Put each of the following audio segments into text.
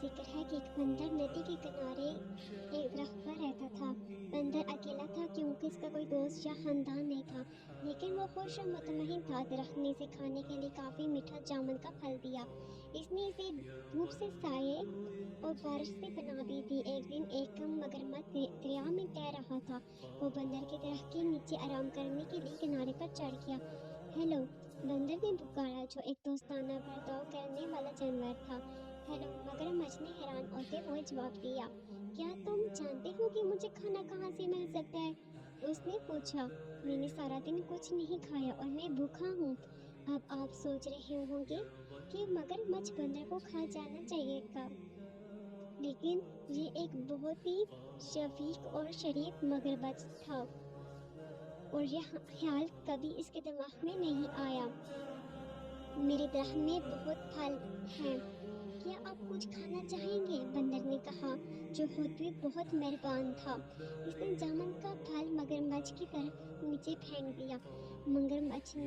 ذکر ہے کہ ایک بندر ندی کے کنارے ایک درخت پر رہتا تھا۔ بندر اکیلا تھا کیونکہ اس کا کوئی دوست یا خاندان نہیں تھا، لیکن وہ خوش و مطمئن تھا۔ درخت نے اسے کھانے کے لیے کافی میٹھا جامن کا پھل دیا۔ اس نے اسے دھوپ سے سائے اور بارش سے پناہ بھی دی۔ ایک دن ایک مگرمچھ دریا میں تیر رہا تھا۔ وہ بندر کے درخت کے نیچے آرام کرنے کے لیے کنارے پر چڑھ گیا۔ ہیلو، بندر نے پکارا، جو ایک دوستانہ برتاؤ کرنے والا جانور تھا۔ ہیلو، مگرمچھ نے حیران ہوتے ہوئے جواب دیا۔ کیا تم جانتے ہو کہ مجھے کھانا کہاں سے مل سکتا ہے؟ اس نے پوچھا۔ میں نے سارا دن کچھ نہیں کھایا اور میں بھوکا ہوں۔ اب آپ سوچ رہے ہوں گے کہ مگرمچھ بندر کو کھا جانا چاہیے گا، لیکن یہ ایک بہت ہی شفیق اور شریف مگرمچھ تھا اور یہ خیال کبھی اس کے دماغ میں نہیں آیا۔ میرے درخت میں بہت پھل ہیں، کیا آپ کچھ کھانا چاہیں گے؟ بندر نے کہا، جو خود بھی بہت مہربان تھا۔ اس نے جامن کا پھل مگرمچھ کی طرف نیچے پھینک دیا۔ مگرمچھ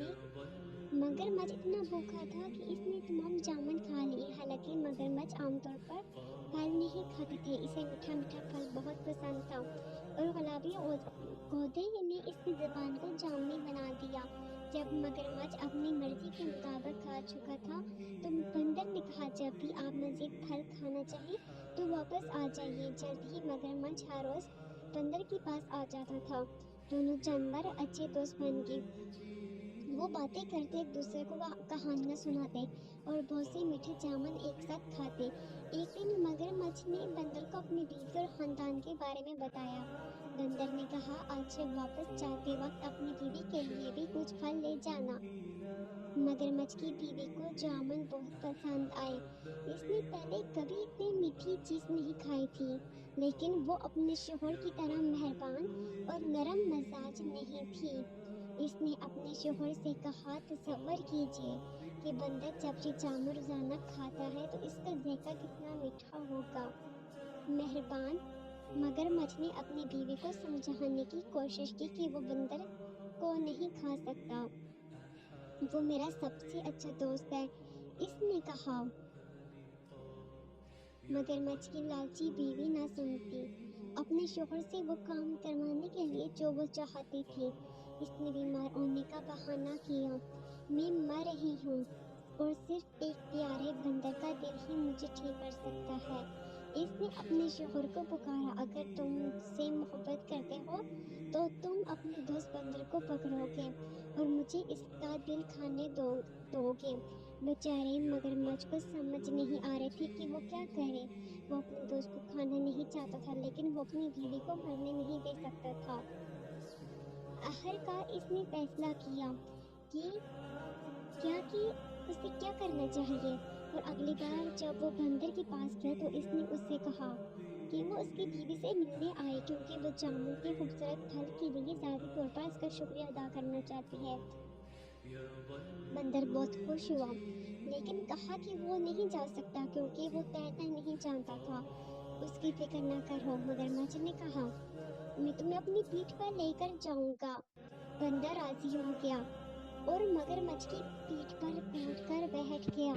اتنا بھوکا تھا کہ اس نے تمام جامن کھا لیے۔ حالانکہ مگرمچھ عام طور پر پھل نہیں کھاتے تھے، اسے میٹھا میٹھا پھل بہت پسند تھا، اور گلابی غدے نے اس کی زبان کو جامنی بنا دیا۔ جب مگرمچھ اپنی مرضی کے مطابق کھا چکا تھا تو بندر نے کہا، جب بھی آپ مزید پھل کھانا چاہیں تو واپس آ جائیے۔ جلد ہی مگرمچھ ہر روز بندر کے پاس آ جاتا تھا۔ دونوں جانور اچھے دوست بن گئے۔ وہ باتیں کرتے، ایک دوسرے کو کہانیاں سناتے اور بہت سے میٹھے جامن ایک ساتھ کھاتے۔ ایک دن مگرمچھ نے بندر کو اپنی بیوی اور خاندان کے بارے میں بتایا۔ بندر نے کہا، آج سے واپس جاتے وقت اپنی بیوی کے لیے بھی کچھ پھل لے جانا۔ مگرمچھ کی بیوی کو جامن بہت پسند آئے۔ اس نے پہلے کبھی اتنی میٹھی چیز نہیں کھائی تھی، لیکن وہ اپنے شوہر کی طرح مہربان اور نرم مزاج نہیں تھی۔ اس نے اپنے شوہر سے کہا، تصور کیجئے کہ بندر جب یہ جامن روزانہ کھاتا ہے تو اس کا ذائقہ کتنا میٹھا ہوگا۔ مہربان مگرمچھ نے اپنی بیوی کو سمجھانے کی کوشش کی کہ وہ بندر کو نہیں کھا سکتا، وہ میرا سب سے اچھا دوست ہے۔ اس نے کہا۔ مگرمچھ کی لالچی بیوی نہ سنتی۔ اپنے شوہر سے وہ کام کروانے کے لیے جو وہ چاہتی تھی۔ اس نے بیمار ہونے کا بہانہ کیا۔ میں مر رہی ہوں اور صرف ایک پیارے بندر کا دل ہی مجھے ٹھیک کر سکتا ہے۔ اس نے اپنے شوہر کو پکارا، اگر تم مجھ سے محبت کرتے ہو تو تم اپنے دوست بندر کو پکڑو گے اور مجھے اس کا دل کھانے دو گے۔ بیچارے مگرمچھ کو سمجھ نہیں آ رہی تھی کہ وہ کیا کرے۔ وہ اپنے دوست کو کھانا نہیں چاہتا تھا، لیکن وہ اپنی بیوی کو مرنے نہیں دے سکتا تھا۔ آخرکار اس نے فیصلہ کیا کہ اسے کیا کرنا چاہیے، اور اگلی بار جب وہ بندر کے پاس گیا تو اس نے اس سے کہا کہ وہ اس کی بیوی سے ملنے آئے، کیونکہ وہ جامن کے خوبصورت پھل کے لیے ذاتی طور پر اس کا شکریہ ادا کرنا چاہتی ہے۔ بندر بہت خوش ہوا، لیکن کہا کہ وہ نہیں جا سکتا کیونکہ وہ تیرنا نہیں جانتا تھا۔ اس کی فکر نہ کرو، مگرمچھ نے کہا، میں تمہیں اپنی پیٹھ پر لے کر جاؤں گا۔ بندر راضی ہو گیا اور مگرمچھ کی پیٹھ پر بیٹھ کر بیٹھ گیا۔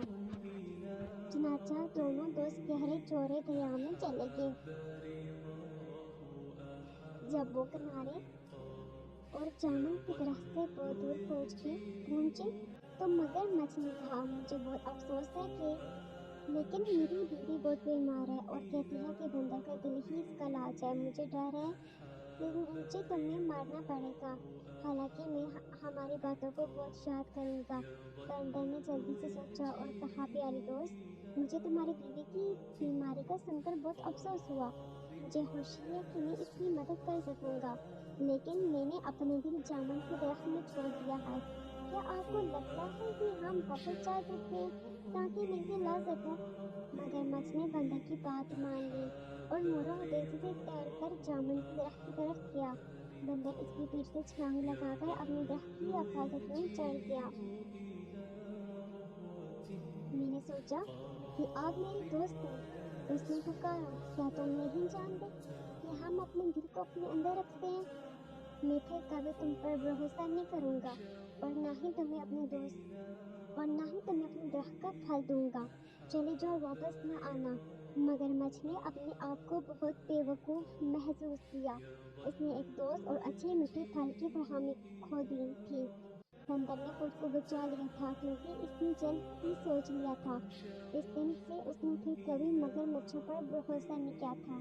چنانچہ دونوں دوست گہرے چوڑے دریا میں چلے گئے۔ جب وہ کنارے اور جامن کے درخت سے بہت دور پہنچے تو مگرمچھ نے کہا، مجھے بہت افسوس ہے لیکن میری بیوی بہت بیمار ہے اور کہتی ہے کہ بندر کا دل ہی اس کا علاج ہے۔ مجھے ڈر ہے کہ مجھے تمہیں مارنا پڑے گا، حالانکہ میں ہماری باتوں کو بہت یاد کروں گا۔ بندر نے جلدی سے سوچا اور کہا، پیارے دوست، مجھے تمہاری بیوی کی بیماری کا سن کر بہت افسوس ہوا۔ مجھے خوشی ہے کہ میں اس کی مدد کر سکوں گا، لیکن میں نے اپنے دل جامن کے درخت میں چھوڑ دیا ہے۔ کیا آپ کو لگتا ہے کہ ہم واپس جا سکتے ہیں تاکہ میں اسے لا سکوں؟ مگرمچھ نے بندر کی بات مان لی اور نورا اور تیزی سے تیر کر جامن کے درخت کی طرف گیا۔ بندر اس کی پیٹھ سے چھلانگ لگا کر اپنے درخت کی حفاظت میں چڑھ گیا۔ میں نے سوچا کہ آپ میرے دوست ہیں، اس نے پکارا، کیا تم نہیں جانتے کہ ہم اپنے دل کو اپنے اندر رکھتے ہیں؟ میں پھر کبھی تم پر بھروسہ نہیں کروں گا اور نہ ہی تمہیں اپنے درخت کا پھل دوں گا۔ چلے جاؤ، واپس نہ آنا۔ مگرمچھ نے اپنے آپ کو بہت بے وقوف محسوس کیا۔ اس نے ایک دوست اور اچھے میٹھے پھل کی فراہمی کھو دی تھی۔ بندر نے خود کو بچا لیا تھا کیونکہ اس نے جلد ہی سوچ لیا تھا۔ اس دن سے اس نے پھر کبھی مگرمچھوں پر بھروسہ نہیں کیا تھا۔